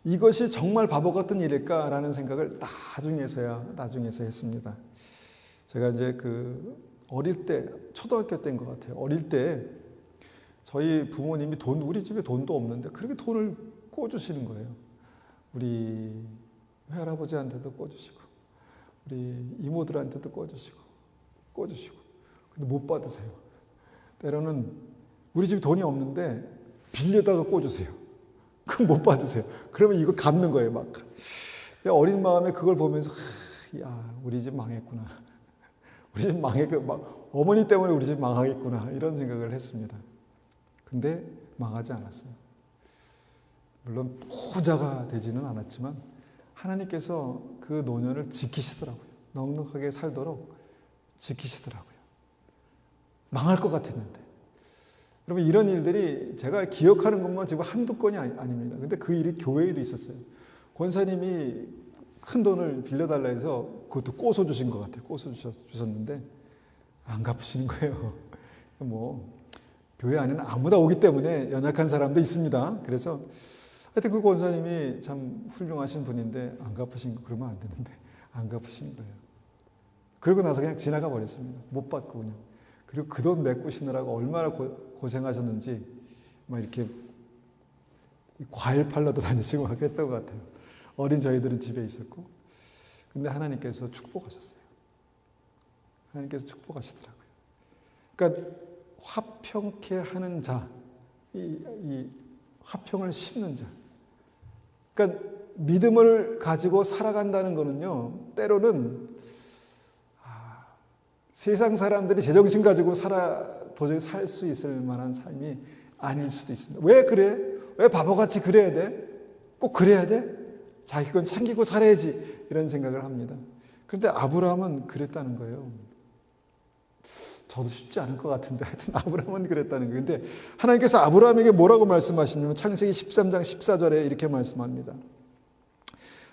이것이 정말 바보 같은 일일까라는 생각을 나중에서야 했습니다. 제가 이제 어릴 때, 초등학교 때인 것 같아요. 어릴 때 저희 부모님이 우리 집에 돈도 없는데 그렇게 돈을 꿔주시는 거예요. 우리 외할아버지한테도 꿔주시고, 우리 이모들한테도 꿔주시고. 근데 못 받으세요. 때로는 우리 집에 돈이 없는데 빌려다가 꿔주세요. 그럼 못 받으세요. 그러면 이거 갚는 거예요, 막. 어린 마음에 그걸 보면서, 야, 우리 집 망했구나. 우리 집 어머니 때문에 우리 집 망하겠구나. 이런 생각을 했습니다. 근데 망하지 않았어요. 물론 부자가 되지는 않았지만 하나님께서 그 노년을 지키시더라고요. 넉넉하게 살도록 지키시더라고요. 망할 것 같았는데. 여러분, 이런 일들이 제가 기억하는 것만 지금 한두 건이 아닙니다. 근데 그 일이 교회에도 있었어요. 권사님이 큰 돈을 빌려달라 해서 그것도 꼬서 주신 것 같아요. 꼬서 주셨는데 안 갚으시는 거예요. 교회 안에는 아무나 오기 때문에 연약한 사람도 있습니다. 그래서 하여튼 그 권사님이 참 훌륭하신 분인데 안 갚으신 거 그러면 안 되는데 안 갚으신 거예요. 그러고 나서 그냥 지나가 버렸습니다. 못 받고 그냥. 그리고 그 돈 메꾸시느라고 얼마나 고생하셨는지 막 이렇게 과일 팔러도 다니시고 막 그랬던 것 같아요. 어린 저희들은 집에 있었고. 근데 하나님께서 축복하셨어요. 하나님께서 축복하시더라고요. 그러니까 화평케 하는 자, 이 화평을 심는 자. 그러니까 믿음을 가지고 살아간다는 거는요, 때로는 세상 사람들이 제정신 가지고 도저히 살 수 있을 만한 삶이 아닐 수도 있습니다. 왜 그래? 왜 바보같이 그래야 돼? 꼭 그래야 돼? 자기 건 챙기고 살아야지. 이런 생각을 합니다. 그런데 아브라함은 그랬다는 거예요. 저도 쉽지 않을 것 같은데 하여튼 아브라함은 그랬다는 거예요. 근데 하나님께서 아브라함에게 뭐라고 말씀하시냐면 창세기 13장 14절에 이렇게 말씀합니다.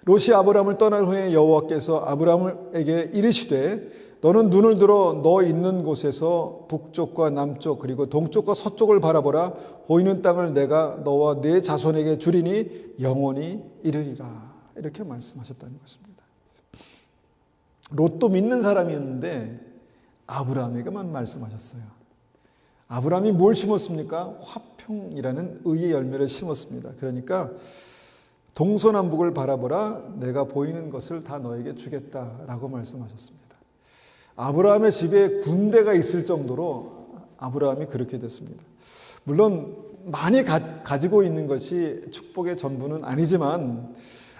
롯이 아브라함을 떠난 후에 여호와께서 아브라함에게 이르시되 너는 눈을 들어 너 있는 곳에서 북쪽과 남쪽 그리고 동쪽과 서쪽을 바라보라. 보이는 땅을 내가 너와 네 자손에게 주리니 영원히 이르리라. 이렇게 말씀하셨다는 것입니다. 롯도 믿는 사람이었는데 아브라함에게만 말씀하셨어요. 아브라함이 뭘 심었습니까? 화평이라는 의의 열매를 심었습니다. 그러니까 동서남북을 바라보라, 내가 보이는 것을 다 너에게 주겠다라고 말씀하셨습니다. 아브라함의 집에 군대가 있을 정도로 아브라함이 그렇게 됐습니다. 물론 많이 가지고 있는 것이 축복의 전부는 아니지만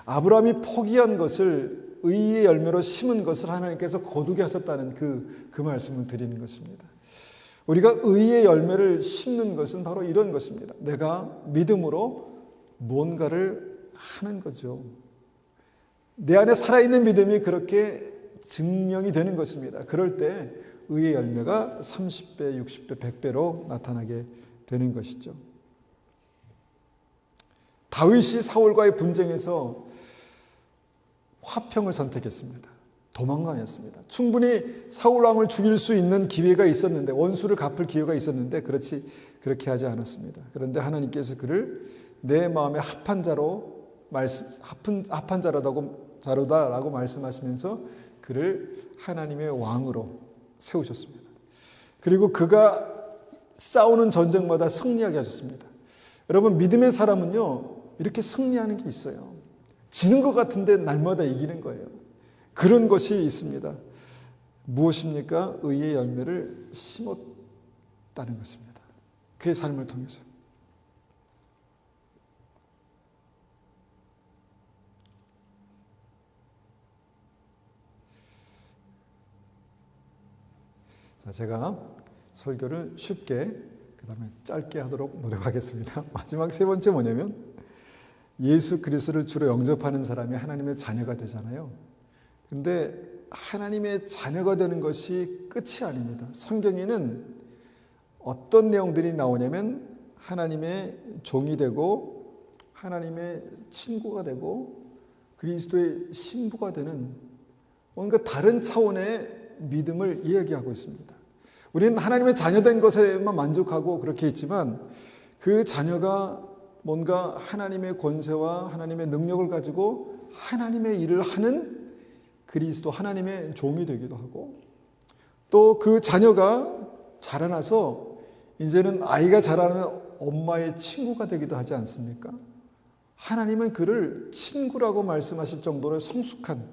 아브라함이 포기한 것을 의의 열매로 심은 것을 하나님께서 거두게 하셨다는 그 말씀을 드리는 것입니다. 우리가 의의 열매를 심는 것은 바로 이런 것입니다. 내가 믿음으로 무언가를 하는 거죠. 내 안에 살아있는 믿음이 그렇게 증명이 되는 것입니다. 그럴 때 의의 열매가 30배, 60배, 100배로 나타나게 되는 것이죠. 다윗이 사울과의 분쟁에서 화평을 선택했습니다. 도망다녔습니다. 충분히 사울 왕을 죽일 수 있는 기회가 있었는데, 원수를 갚을 기회가 있었는데 그렇게 하지 않았습니다. 그런데 하나님께서 그를 내 마음에 합한 자로다라고 말씀하시면서 그를 하나님의 왕으로 세우셨습니다. 그리고 그가 싸우는 전쟁마다 승리하게 하셨습니다. 여러분, 믿음의 사람은요, 이렇게 승리하는 게 있어요. 지는 것 같은데 날마다 이기는 거예요. 그런 것이 있습니다. 무엇입니까? 의의 열매를 심었다는 것입니다. 그의 삶을 통해서. 자, 제가 설교를 쉽게 그다음에 짧게 하도록 노력하겠습니다. 마지막 세 번째 뭐냐면, 예수 그리스도를 주로 영접하는 사람이 하나님의 자녀가 되잖아요. 그런데 하나님의 자녀가 되는 것이 끝이 아닙니다. 성경에는 어떤 내용들이 나오냐면 하나님의 종이 되고 하나님의 친구가 되고 그리스도의 신부가 되는 뭔가 다른 차원의 믿음을 이야기하고 있습니다. 우리는 하나님의 자녀된 것에만 만족하고 그렇게 있지만 그 자녀가 뭔가 하나님의 권세와 하나님의 능력을 가지고 하나님의 일을 하는 그리스도 하나님의 종이 되기도 하고, 또 그 자녀가 자라나서 이제는 아이가 자라면 엄마의 친구가 되기도 하지 않습니까? 하나님은 그를 친구라고 말씀하실 정도로 성숙한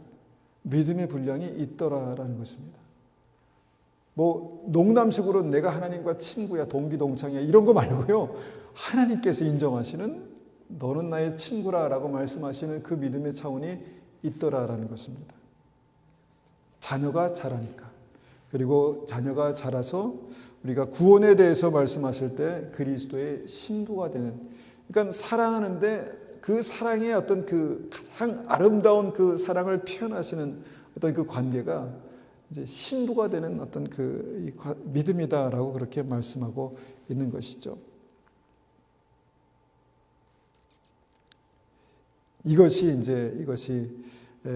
믿음의 분량이 있더라라는 것입니다. 농담식으로 내가 하나님과 친구야, 동기동창이야 이런 거 말고요, 하나님께서 인정하시는 너는 나의 친구라라고 말씀하시는 그 믿음의 차원이 있더라라는 것입니다. 자녀가 자라니까. 그리고 자녀가 자라서 우리가 구원에 대해서 말씀하실 때 그리스도의 신부가 되는, 그러니까 사랑하는데 그 사랑의 어떤 그 가장 아름다운 그 사랑을 표현하시는 어떤 그 관계가 이제 신부가 되는 어떤 그 믿음이다라고 그렇게 말씀하고 있는 것이죠. 이것이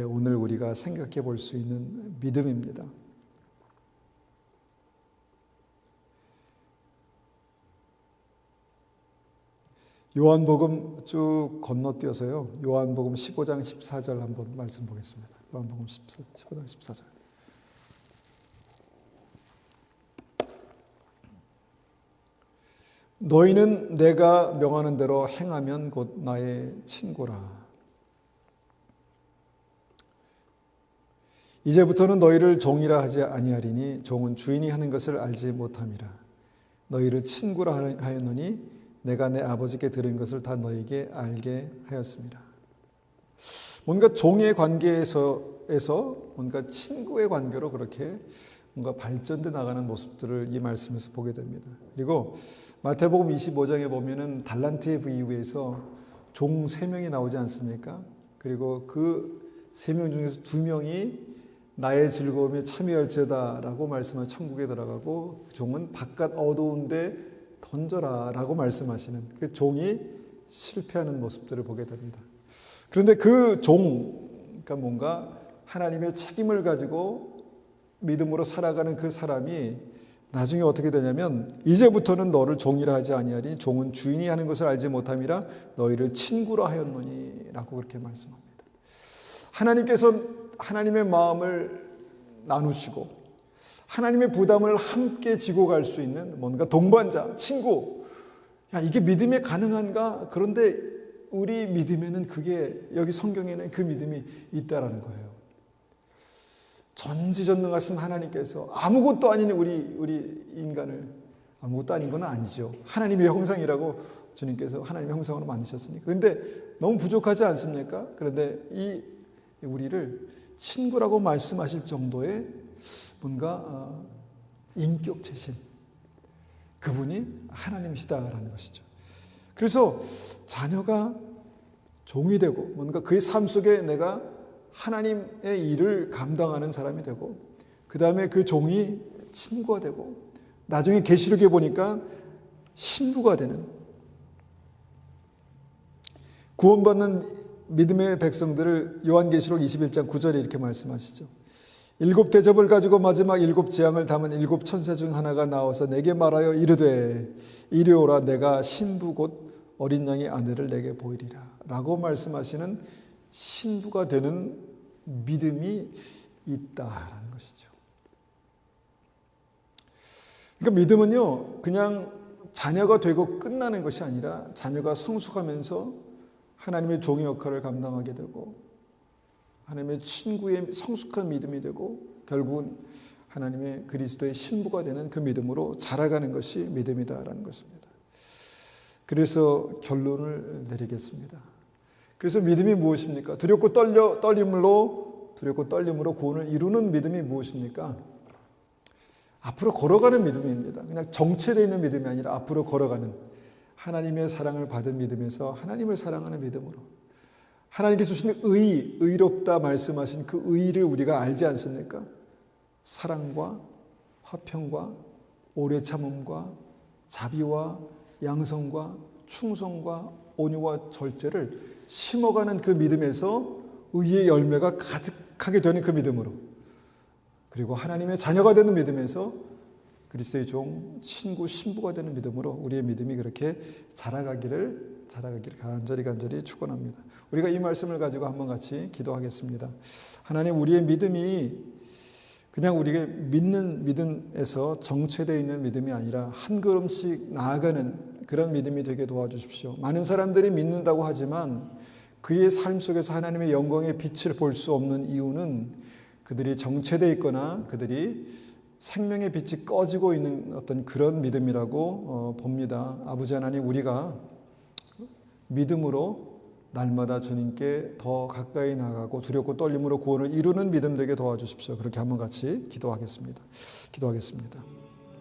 오늘 우리가 생각해 볼 수 있는 믿음입니다. 요한복음 쭉 건너뛰어서요, 요한복음 15장 14절 한번 말씀 보겠습니다. 요한복음 15장 14절. 너희는 내가 명하는 대로 행하면 곧 나의 친구라. 이제부터는 너희를 종이라 하지 아니하리니 종은 주인이 하는 것을 알지 못함이라. 너희를 친구라 하였노니 내가 내 아버지께 들은 것을 다 너희에게 알게 하였습니다. 뭔가 종의 관계에서 뭔가 친구의 관계로 그렇게 뭔가 발전돼 나가는 모습들을 이 말씀에서 보게 됩니다. 그리고 마태복음 25장에 보면은 달란트의 비유에서 종 3명이 나오지 않습니까? 그리고 그 3명 중에서 2명이 나의 즐거움에 참여할지어다라고 말씀한 천국에 들어가고, 종은 바깥 어두운데 던져라라고 말씀하시는 그 종이 실패하는 모습들을 보게 됩니다. 그런데 그 그러니까 뭔가 하나님의 책임을 가지고 믿음으로 살아가는 그 사람이 나중에 어떻게 되냐면, 이제부터는 너를 종이라 하지 아니하니 종은 주인이 하는 것을 알지 못함이라 너희를 친구라 하였노니 라고 그렇게 말씀합니다. 하나님께서 하나님의 마음을 나누시고 하나님의 부담을 함께 지고 갈 수 있는 뭔가 동반자, 친구. 야, 이게 믿음에 가능한가? 그런데 우리 믿음에는 그게, 여기 성경에는 그 믿음이 있다라는 거예요. 전지전능하신 하나님께서 아무것도 아닌 우리 인간을, 아무것도 아닌 건 아니죠. 하나님의 형상이라고 주님께서 하나님의 형상으로 만드셨으니까. 그런데 너무 부족하지 않습니까? 그런데 이 우리를 친구라고 말씀하실 정도의 뭔가 인격체신 그분이 하나님이시다라는 것이죠. 그래서 자녀가 종이 되고 뭔가 그의 삶 속에 내가 하나님의 일을 감당하는 사람이 되고, 그 다음에 그 종이 친구가 되고, 나중에 계시록에 보니까 신부가 되는, 구원받는 믿음의 백성들을 요한계시록 21장 9절에 이렇게 말씀하시죠. 7 대접을 가지고 마지막 7 재앙을 담은 7 천사 중 하나가 나와서 내게 말하여 이르되 이리 오라, 내가 신부 곧 어린 양의 아내를 내게 보이리라 라고 말씀하시는 신부가 되는 믿음이 있다라는 것이죠. 그러니까 믿음은요, 그냥 자녀가 되고 끝나는 것이 아니라 자녀가 성숙하면서 하나님의 종의 역할을 감당하게 되고, 하나님의 친구의 성숙한 믿음이 되고, 결국은 하나님의 그리스도의 신부가 되는 그 믿음으로 자라가는 것이 믿음이다라는 것입니다. 그래서 결론을 내리겠습니다. 그래서 믿음이 무엇입니까? 두렵고 떨림으로 구원을 이루는 믿음이 무엇입니까? 앞으로 걸어가는 믿음입니다. 그냥 정체되어 있는 믿음이 아니라 앞으로 걸어가는, 하나님의 사랑을 받은 믿음에서 하나님을 사랑하는 믿음으로, 하나님께서 주신 의롭다 말씀하신 그 의를 우리가 알지 않습니까? 사랑과 화평과 오래 참음과 자비와 양성과 충성과 온유와 절제를 심어가는 그 믿음에서 의의 열매가 가득하게 되는 그 믿음으로, 그리고 하나님의 자녀가 되는 믿음에서 그리스도의 종, 친구, 신부가 되는 믿음으로 우리의 믿음이 그렇게 자라가기를 간절히 축원합니다. 우리가 이 말씀을 가지고 한번 같이 기도하겠습니다. 하나님, 우리의 믿음이 그냥 우리가 믿는 믿음에서 정체되어 있는 믿음이 아니라 한 걸음씩 나아가는 그런 믿음이 되게 도와주십시오. 많은 사람들이 믿는다고 하지만 그의 삶 속에서 하나님의 영광의 빛을 볼 수 없는 이유는 그들이 정체되어 있거나 그들이 생명의 빛이 꺼지고 있는 어떤 그런 믿음이라고 봅니다. 아버지 하나님, 우리가 믿음으로 날마다 주님께 더 가까이 나가고 두렵고 떨림으로 구원을 이루는 믿음 되게 도와주십시오. 그렇게 한번 같이 기도하겠습니다.